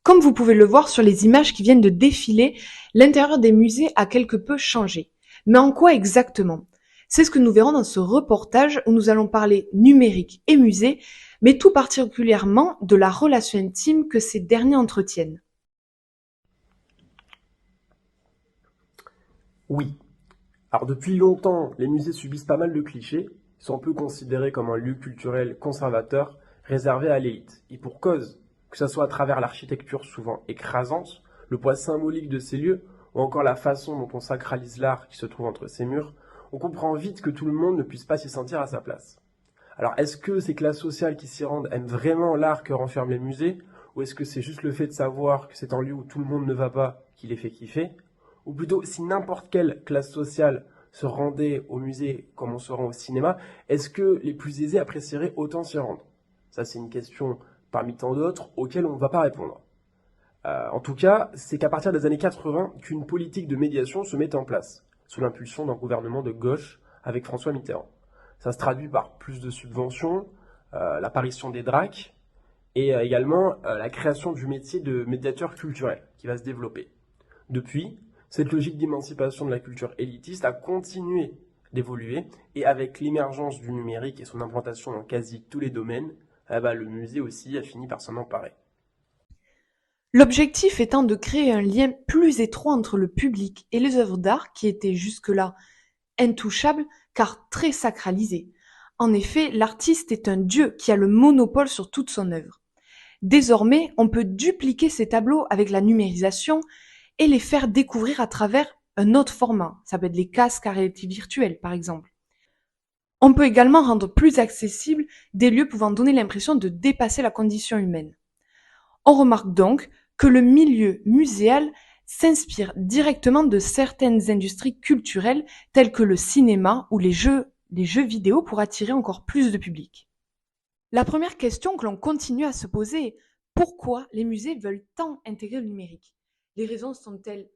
Comme vous pouvez le voir sur les images qui viennent de défiler, l'intérieur des musées a quelque peu changé. Mais en quoi exactement? C'est ce que nous verrons dans ce reportage où nous allons parler numérique et musée, mais tout particulièrement de la relation intime que ces derniers entretiennent. Oui. Alors depuis longtemps, les musées subissent pas mal de clichés. Ils sont un peu considérés comme un lieu culturel conservateur réservé à l'élite. Et pour cause, que ce soit à travers l'architecture souvent écrasante, le poids symbolique de ces lieux, ou encore la façon dont on sacralise l'art qui se trouve entre ces murs, on comprend vite que tout le monde ne puisse pas s'y sentir à sa place. Alors est-ce que ces classes sociales qui s'y rendent aiment vraiment l'art que renferment les musées, ou est-ce que c'est juste le fait de savoir que c'est un lieu où tout le monde ne va pas qui les fait kiffer? Ou plutôt, si n'importe quelle classe sociale se rendait au musée comme on se rend au cinéma, est-ce que les plus aisés apprécieraient autant s'y rendre? Ça, c'est une question parmi tant d'autres auxquelles on ne va pas répondre. En tout cas, c'est qu'à partir des années 80 qu'une politique de médiation se met en place, sous l'impulsion d'un gouvernement de gauche avec François Mitterrand. Ça se traduit par plus de subventions, l'apparition des DRAC, et également la création du métier de médiateur culturel qui va se développer. Depuis, cette logique d'émancipation de la culture élitiste a continué d'évoluer, et avec l'émergence du numérique et son implantation dans quasi tous les domaines, le musée aussi a fini par s'en emparer. L'objectif étant de créer un lien plus étroit entre le public et les œuvres d'art qui étaient jusque-là intouchables car très sacralisées. En effet, l'artiste est un dieu qui a le monopole sur toute son œuvre. Désormais, on peut dupliquer ces tableaux avec la numérisation et les faire découvrir à travers un autre format. Ça peut être les casques à réalité virtuelle, par exemple. On peut également rendre plus accessibles des lieux pouvant donner l'impression de dépasser la condition humaine. On remarque donc que le milieu muséal s'inspire directement de certaines industries culturelles telles que le cinéma ou les jeux vidéo pour attirer encore plus de public. La première question que l'on continue à se poser est pourquoi les musées veulent tant intégrer le numérique? Les raisons sont-elles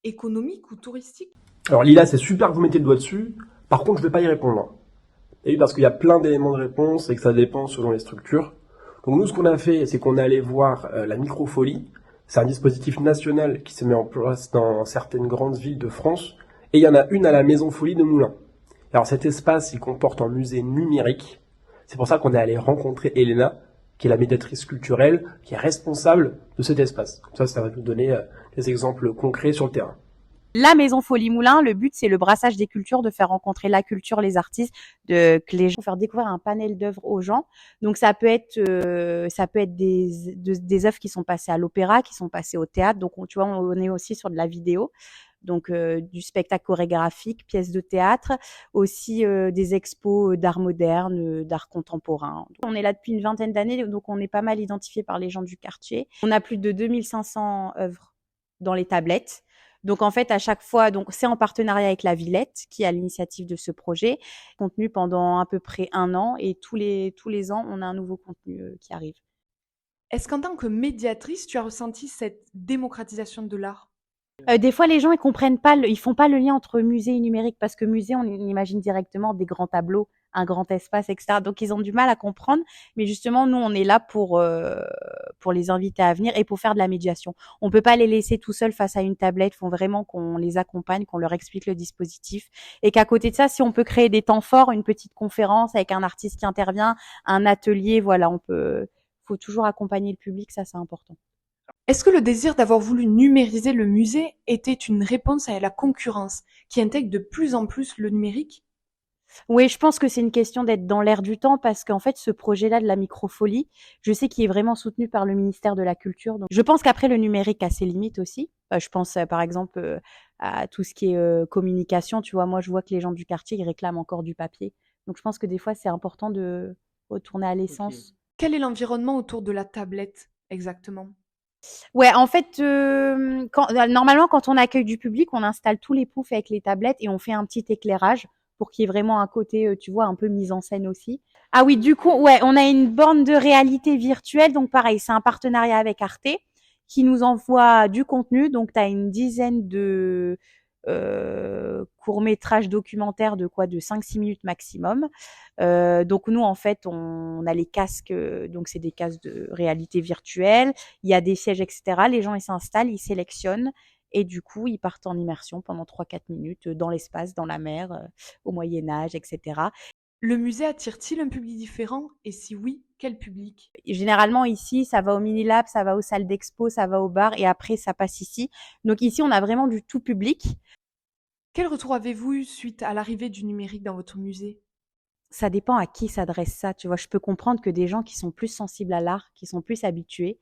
économiques ou touristiques? Alors Lila, c'est super que vous mettez le doigt dessus, par contre je ne vais pas y répondre. Et oui, parce qu'il y a plein d'éléments de réponse et que ça dépend selon les structures. Donc nous, ce qu'on a fait, c'est qu'on est allé voir la microfolie. C'est un dispositif national qui se met en place dans certaines grandes villes de France. Et il y en a une à la Maison Folie de Moulins. Alors cet espace, il comporte un musée numérique. C'est pour ça qu'on est allé rencontrer Elena, qui est la médiatrice culturelle, qui est responsable de cet espace. Comme ça va nous donner des exemples concrets sur le terrain. La Maison Folie Moulin, le but, c'est le brassage des cultures, de faire rencontrer la culture, les artistes, que les gens, faire découvrir un panel d'œuvres aux gens. Donc ça peut être des œuvres qui sont passées à l'opéra, qui sont passées au théâtre. Donc tu vois, on est aussi sur de la vidéo. Donc du spectacle chorégraphique, pièces de théâtre, aussi des expos d'art moderne, d'art contemporain. On est là depuis une vingtaine d'années, donc on est pas mal identifié par les gens du quartier. On a plus de 2500 œuvres dans les tablettes. Donc en fait, à chaque fois, donc c'est en partenariat avec la Villette qui a l'initiative de ce projet, contenu pendant à peu près 1 an, et tous les ans, on a un nouveau contenu qui arrive. Est-ce qu'en tant que médiatrice, tu as ressenti cette démocratisation de l'art? Des fois, les gens, ils comprennent pas, ils font pas le lien entre musée et numérique, parce que musée, on imagine directement des grands tableaux, un grand espace, etc. Donc, ils ont du mal à comprendre. Mais justement, nous, on est là pour les inviter à venir et pour faire de la médiation. On peut pas les laisser tout seuls face à une tablette. Il faut vraiment qu'on les accompagne, qu'on leur explique le dispositif. Et qu'à côté de ça, si on peut créer des temps forts, une petite conférence avec un artiste qui intervient, un atelier, voilà, faut toujours accompagner le public, ça, c'est important. Est-ce que le désir d'avoir voulu numériser le musée était une réponse à la concurrence qui intègre de plus en plus le numérique? Oui, je pense que c'est une question d'être dans l'air du temps, parce qu'en fait, ce projet-là de la microfolie, je sais qu'il est vraiment soutenu par le ministère de la Culture. Donc, je pense qu'après, le numérique a ses limites aussi. Je pense, par exemple, à tout ce qui est communication. Tu vois, moi, je vois que les gens du quartier, ils réclament encore du papier. Donc, je pense que des fois, c'est important de retourner à l'essence. Okay. Quel est l'environnement autour de la tablette exactement? Ouais, en fait, normalement, quand on accueille du public, on installe tous les poufs avec les tablettes et on fait un petit éclairage pour qu'il y ait vraiment un côté, tu vois, un peu mise en scène aussi. Ah oui, du coup, ouais, on a une borne de réalité virtuelle. Donc pareil, c'est un partenariat avec Arte qui nous envoie du contenu. Donc tu as une dizaine court-métrage documentaire de 5-6 minutes maximum. Donc nous, en fait, on a les casques, donc c'est des casques de réalité virtuelle. Il y a des sièges, etc. Les gens, ils s'installent, ils sélectionnent et du coup, ils partent en immersion pendant 3-4 minutes dans l'espace, dans la mer, au Moyen-Âge, etc. Le musée attire-t-il un public différent? Et si oui, quel public? Et généralement, ici, ça va au Mini-Lab, ça va aux salles d'expo, ça va au bar et après, ça passe ici. Donc ici, on a vraiment du tout public. Quel retour avez-vous eu suite à l'arrivée du numérique dans votre musée? Ça dépend à qui s'adresse ça, tu vois. Je peux comprendre que des gens qui sont plus sensibles à l'art, qui sont plus habitués,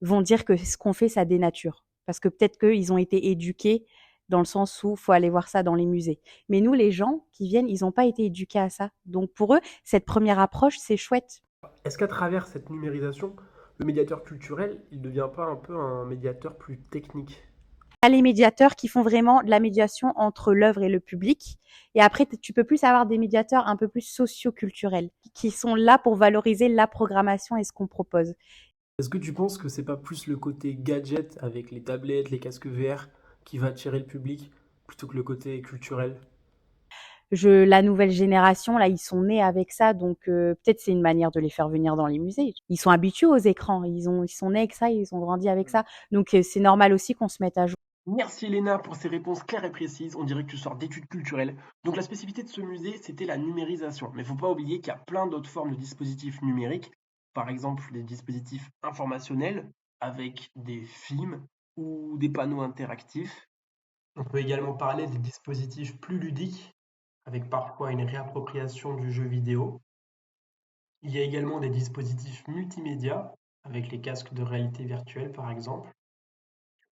vont dire que ce qu'on fait, ça dénature. Parce que peut-être qu'ils ont été éduqués dans le sens où faut aller voir ça dans les musées. Mais nous, les gens qui viennent, ils n'ont pas été éduqués à ça. Donc pour eux, cette première approche, c'est chouette. Est-ce qu'à travers cette numérisation, le médiateur culturel, il ne devient pas un peu un médiateur plus technique? Tu as les médiateurs qui font vraiment de la médiation entre l'œuvre et le public. Et après, tu peux plus avoir des médiateurs un peu plus socio-culturels, qui sont là pour valoriser la programmation et ce qu'on propose. Est-ce que tu penses que c'est pas plus le côté gadget avec les tablettes, les casques VR qui va attirer le public plutôt que le côté culturel? La nouvelle génération, là, ils sont nés avec ça, donc peut-être c'est une manière de les faire venir dans les musées. Ils sont habitués aux écrans, ils sont nés avec ça, ils ont grandi avec ça, donc c'est normal aussi qu'on se mette à jour. Merci Elena pour ces réponses claires et précises. On dirait que tu sors d'études culturelles. Donc la spécificité de ce musée, c'était la numérisation. Mais il ne faut pas oublier qu'il y a plein d'autres formes de dispositifs numériques. Par exemple, des dispositifs informationnels avec des films ou des panneaux interactifs. On peut également parler des dispositifs plus ludiques, avec parfois une réappropriation du jeu vidéo. Il y a également des dispositifs multimédia, avec les casques de réalité virtuelle par exemple.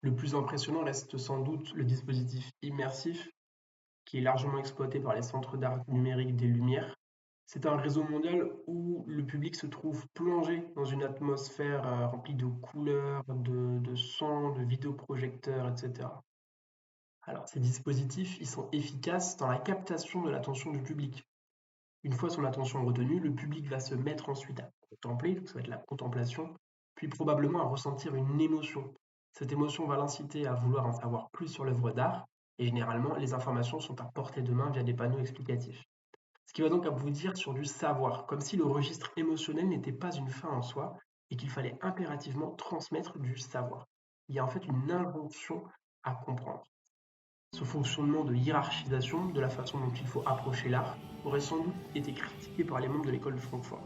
Le plus impressionnant reste sans doute le dispositif immersif, qui est largement exploité par les centres d'art numérique des Lumières. C'est un réseau mondial où le public se trouve plongé dans une atmosphère remplie de couleurs, de sons, de vidéoprojecteurs, etc. Alors, ces dispositifs, ils sont efficaces dans la captation de l'attention du public. Une fois son attention retenue, le public va se mettre ensuite à contempler, donc ça va être la contemplation, puis probablement à ressentir une émotion. Cette émotion va l'inciter à vouloir en savoir plus sur l'œuvre d'art, et généralement, les informations sont à portée de main via des panneaux explicatifs. Ce qui va donc vous dire sur du savoir, comme si le registre émotionnel n'était pas une fin en soi, et qu'il fallait impérativement transmettre du savoir. Il y a en fait une injonction à comprendre. Ce fonctionnement de hiérarchisation de la façon dont il faut approcher l'art aurait sans doute été critiqué par les membres de l'école de Francfort.